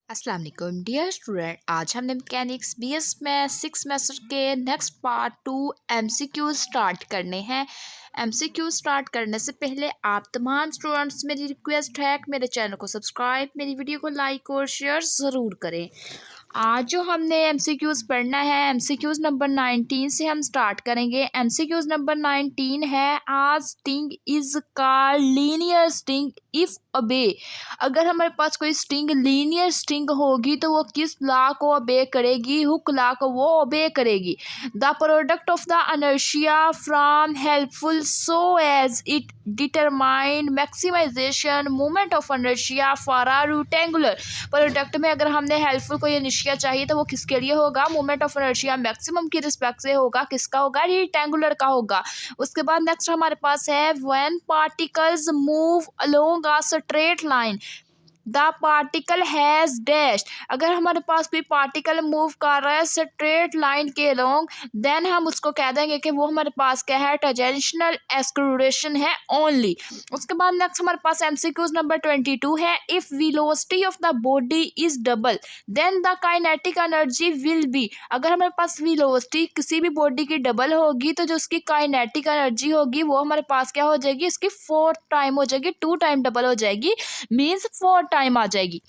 अस्सलाम वालेकुम dear student. आज हमने मैकेनिक्स बीएस में 6 सेमेस्टर के नेक्स्ट पार्ट 2 एमसीक्यू स्टार्ट करने हैं। एमसीक्यू स्टार्ट करने से पहले आप तमाम स्टूडेंट्स मेरी रिक्वेस्ट है कि मेरे चैनल को सब्सक्राइब, मेरी वीडियो को लाइक और शेयर ज़रूर करें। आज जो हमने एमसीक्यूज़ पढ़ना है, एमसीक्यूज़ नंबर 19 से हम स्टार्ट करेंगे। एमसीक्यूज़ नंबर 19 है, आज sting is called linear sting if अबे। अगर हमारे पास कोई स्टिंग लीनियर स्टिंग होगी तो वो किस लॉ को ओबे करेगी? हुक लॉ को वो ओबे करेगी। The product of the inertia from helpful so as it determine maximization moment of inertia for a rectangular. Product में अगर हमने हेल्पफुल कोई इनर्शिया चाहिए तो वो किसके लिए होगा? मोमेंट ऑफ इनर्शिया मैक्सिमम की रिस्पेक्ट से होगा। किसका होगा? रेक्टेंगुलर का होगा। उसके बाद नेक्स्ट हमारे पास है when particles move along a straight line the particle has dash. अगर हमारे पास कोई पार्टिकल मूव कर रहा है स्ट्रेट लाइन के अलोंग, देन हम उसको कह देंगे कि वो हमारे पास क्या है? टेंजेंशियल एक्सेलरेशन है ओनली। उसके बाद नेक्स्ट हमारे पास एमसीक्यूज नंबर 22 है, if velocity of the body is double then the kinetic energy will be. अगर हमारे पास वेलोसिटी किसी भी बॉडी की डबल होगी तो जो उसकी काइनेटिक एनर्जी होगी वो हमारे पास क्या हो जाएगी? इसकी 4 टाइम हो जाएगी, 2 टाइम डबल हो जाएगी, मीन्स 4 टाइम आ जाएगी।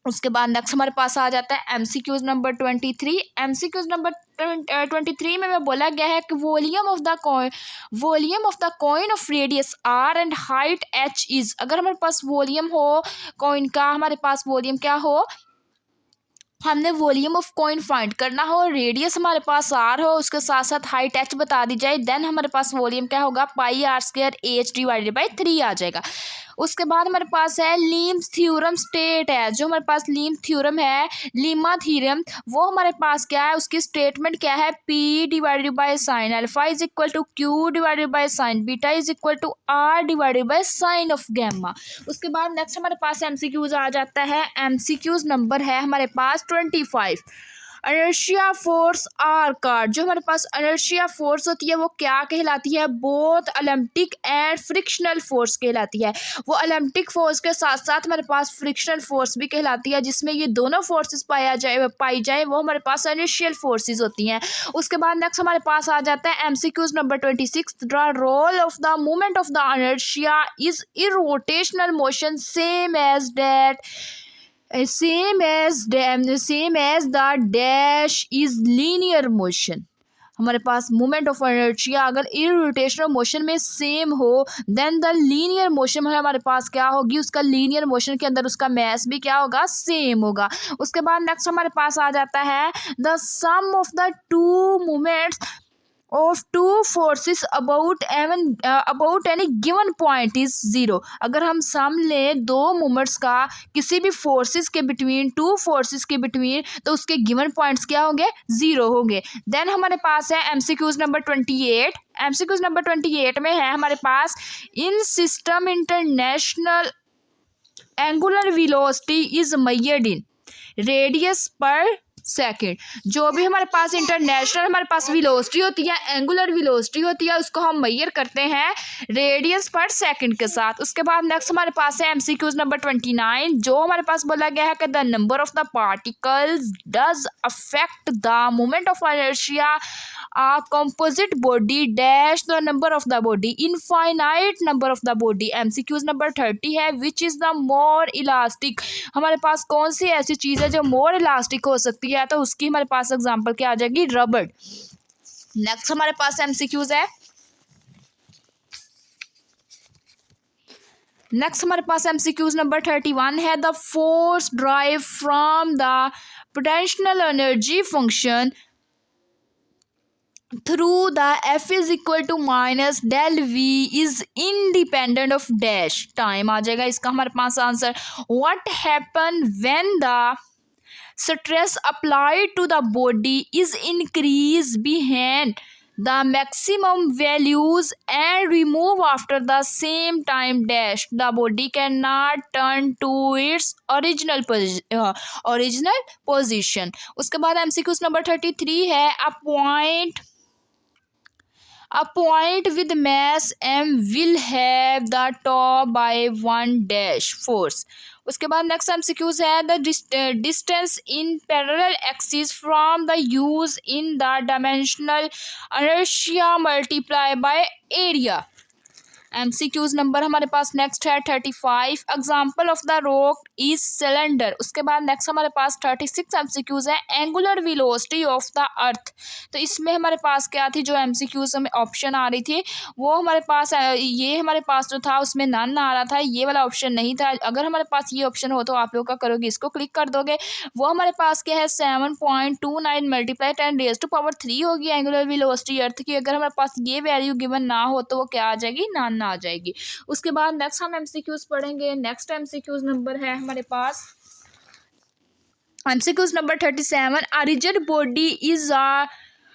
उसके बाद नेक्स्ट हमारे पास आ जाता है एमसीक्यूज नंबर 23। एमसीक्यूज नंबर 23 में बोला गया है कि volume of the coin of radius R and height H is. अगर हमारे पास वॉल्यूम हो कॉइन का, हमारे पास वॉल्यूम क्या हो, हमने वॉल्यूम ऑफ कॉइन फाइंड करना हो, रेडियस हमारे पास आर हो, उसके साथ साथ हाइट एच बता दी जाए, देन हमारे पास वॉल्यूम क्या होगा? Pi r square h divided by 3 आ जाएगा। उसके बाद हमारे पास है लीम्स थ्योरम स्टेट है। जो हमारे पास लीम थ्योरम है, लीमा थ्योरम, वो हमारे पास क्या है? उसकी स्टेटमेंट क्या है? P divided by sine alpha is equal to Q divided by sine beta is equal to R divided by sine of gamma. उसके बाद नेक्स्ट हमारे पास एमसीक्यूज आ जाता है। एमसीक्यूज नंबर है हमारे पास 25। इनर्शिया फोर्स आर का, जो हमारे पास इनर्शिया फोर्स होती है वो क्या कहलाती है? Both elliptic and frictional force कहलाती है। वो एलिप्टिक फोर्स के साथ साथ हमारे पास फ्रिक्शनल फोर्स भी कहलाती है, जिसमें ये दोनों फोर्सेस पाई जाए वो हमारे पास इनिशियल फोर्सेस होती हैं। उसके बाद नेक्स्ट हमारे पास आ जाता है MCQs number 26। The role of the movement of the inertia is irrotational motion same as that same as the dash is linear motion। हमारे पास मोमेंट ऑफ इनर्शिया अगर इरोटेशनल मोशन में सेम हो, देन द लीनियर मोशन हमारे पास क्या होगी? उसका लीनियर मोशन के अंदर उसका मैस भी क्या होगा? सेम होगा। उसके बाद नेक्स्ट हमारे पास आ जाता है the sum of the two moments of two forces about any given point is zero. अगर हम सम लें दो मोमेंट्स का किसी भी फोर्सेस के बिटवीन, टू फोर्सेस के बिटवीन, तो उसके गिवन पॉइंट्स क्या होंगे? जीरो होंगे। देन हमारे पास है एमसीक्यूज नंबर 28। एमसीक्यूज नंबर 28 में है हमारे पास in system international angular velocity is measured in radius per second. जो भी हमारे पास इंटरनेशनल हमारे पास वेलोसिटी होती है, एंगुलर वेलोसिटी होती है, उसको हम मेजर करते हैं रेडियस पर सेकंड के साथ। उसके बाद नेक्स्ट हमारे पास है एमसीक्यूज नंबर 29। जो हमारे पास बोला गया है कि the number of the particles does affect the moment of inertia a composite body dash the number of the body infinite number of the body। MCQs number 30 है which is the more elastic। हमारे पास कौन सी ऐसी चीज़ है जो मोर elastic हो सकती है? तो उसकी हमारे पास एग्जांपल क्या आ जाएगी? रबड़। नेक्स्ट हमारे पास MCQs है। नेक्स्ट हमारे पास MCQs नंबर 31 है the force drive from the potential energy function through the f is equal to minus del v is independent of dash time आ जाएगा इसका हमारे पास answer. what happen when the stress applied to the body is increased behind the maximum values and remove after the same time dash the body cannot turn to its original position। उसके बाद MCQs number 33 है a point with mass m will have the top by 1 dash force। उसके बाद next MCQs है the distance in parallel axis from the use in the dimensional inertia multiply by area. MCQs number हमारे पास next है 35 example of the rock is cylinder. उसके बाद next हमारे पास 36 MCQs है angular velocity of the earth. तो इसमें हमारे पास क्या थी, जो एमसीक्यूज हमें ऑप्शन आ रही थी वो हमारे पास ये हमारे पास जो था उसमें नन आ रहा था, ये वाला ऑप्शन नहीं था। अगर हमारे पास ये ऑप्शन हो तो आप लोग क्या करोगे, इसको क्लिक कर दोगे। वो हमारे पास क्या है 7.29 मल्टीप्लाई 10⁻³ होगी एंगुलर वेलोसिटी अर्थ की। अगर हमारे पास ये वैल्यू गिवन ना हो तो वो क्या आ जाएगी, नन आ जाएगी। उसके बाद नेक्स्ट हम एमसीक्यूज पढ़ेंगे। नेक्स्ट एमसीक्यूज नंबर है हमारे पास MCQs number 37 a rigid body is a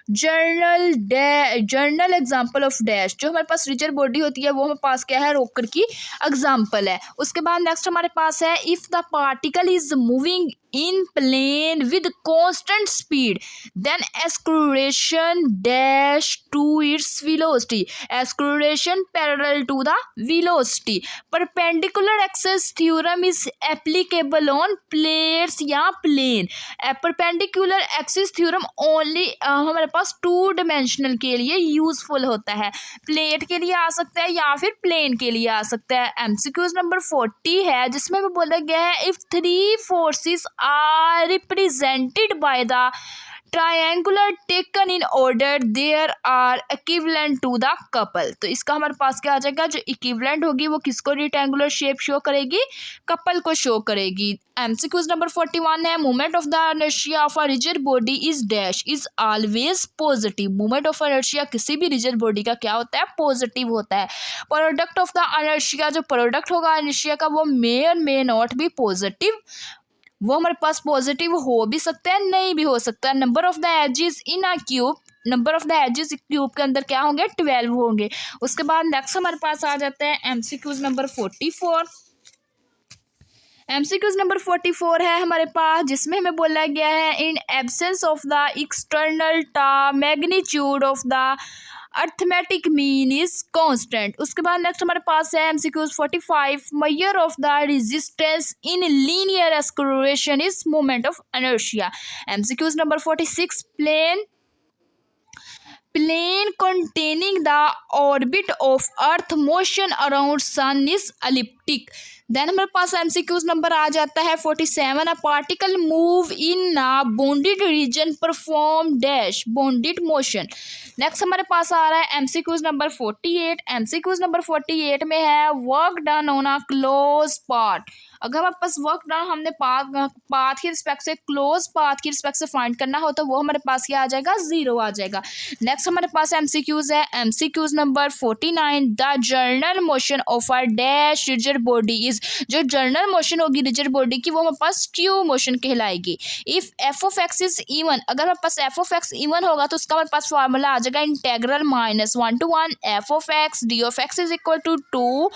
general example of dash. जो हमारे पास रिजिड बॉडी होती है वो हमारे पास क्या है, रोकर की एग्जाम्पल है। उसके बाद नेक्स्ट हमारे पास है if the particle is moving in plane with constant speed then acceleration dash to its velocity, acceleration parallel to the velocity। perpendicular axis theorem is applicable on plates या plane। perpendicular axis theorem only हमारे पास 2 dimensional के लिए useful होता है, plate के लिए आ सकता है या फिर प्लेन के लिए आ सकता है। एमसीक्यूज नंबर 40 है जिसमें भी बोला गया है if 3 forces are represented by the triangular taken in order there are equivalent to the couple। तो इसका हमारे पास क्या आ जाएगा, जो इक्विवेलेंट होगी वो किसको रेक्टेंगुलर शेप शो करेगी, कपल को शो करेगी। एमसीक्यूज नंबर 41 है moment of the inertia of a rigid body is dash is always positive. Moment of inertia किसी भी रिजिड बॉडी का क्या होता है, पॉजिटिव होता है। प्रोडक्ट ऑफ द इनर्शिया, जो प्रोडक्ट होगा इनर्शिया का वो मे और मे नॉट बी पॉजिटिव, वो हमारे पास पॉजिटिव हो भी सकता है नहीं भी हो सकता है। Number of the edges in a cube, number of the edges cube के अंदर क्या होंगे, 12 होंगे। उसके बाद नेक्स्ट हमारे पास आ जाता है एमसीक्यूज नंबर 44। एमसीक्यूज नंबर 44 है हमारे पास जिसमें हमें बोला गया है in absence of the external term magnitude of the arithmetic mean is constant. उसके बाद नेक्स्ट हमारे पास है MCQs 45 measure of the resistance in linear acceleration is moment of inertia. MCQs number 46 plane containing the orbit of earth motion around sun is elliptic। Then हमारे पास MCQs number आ जाता है 47 a particle move in a bonded region perform dash bonded motion. Next हमारे पास आ रहा है MCQs number 48। MCQs number 48 में है work done on a close part. अगर हमारे पास वर्क डन हमने पाथ की रिस्पेक्ट से क्लोज पाथ की रिस्पेक्ट से फाइंड करना हो तो वो हमारे पास क्या आ जाएगा, 0 आ जाएगा। नेक्स्ट हमारे पास एमसीक्यूज है MCQs number 49 the general motion of a dash rigid body is. जो जर्नल मोशन होगी रिजिड बॉडी की वो हमारे पास ट्यू मोशन कहलाएगी। If f of x is even, अगर हमारे पास एफ ऑफ एक्स इवन होगा तो उसका हमारे पास फॉर्मूला आ जाएगा integral -1 to 1 f of x d of x is equal to 2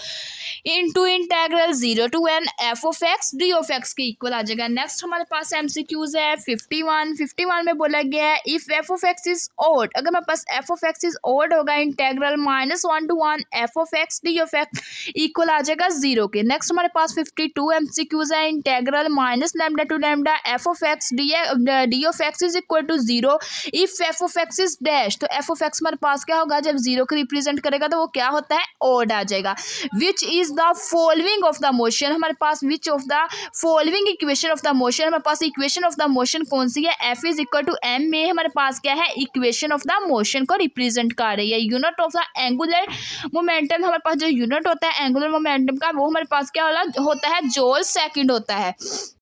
into integral 0 to n F of x d of x के इक्वल आ जाएगा। नेक्स्ट हमारे पास एमसीक्यूज है 51 में बोला गया है if f of x is odd, अगर हमारे पास f of x is odd होगा integral -1 to 1 f of x d of x equal आ जाएगा 0 के। नेक्स्ट हमारे पास 52 एमसीक्यूज है integral -λ to λ f of x d of x is equal to 0 if f of x is dash. तो f of x हमारे पास क्या होगा, जब 0 को रिप्रेजेंट करेगा तो वो क्या होता है, ऑड आ जाएगा। Which is the following of the motion, हमारे पास which of the following equation of the motion, हमारे पास इक्वेशन ऑफ द मोशन कौन सी है, f is equal to m में हमारे पास क्या है, इक्वेशन ऑफ द मोशन को रिप्रेजेंट कर रही है। Unit of the angular momentum, हमारे पास जो यूनिट होता है एंगुलर मोमेंटम का वो हमारे पास क्या होता है, जूल सेकंड होता है।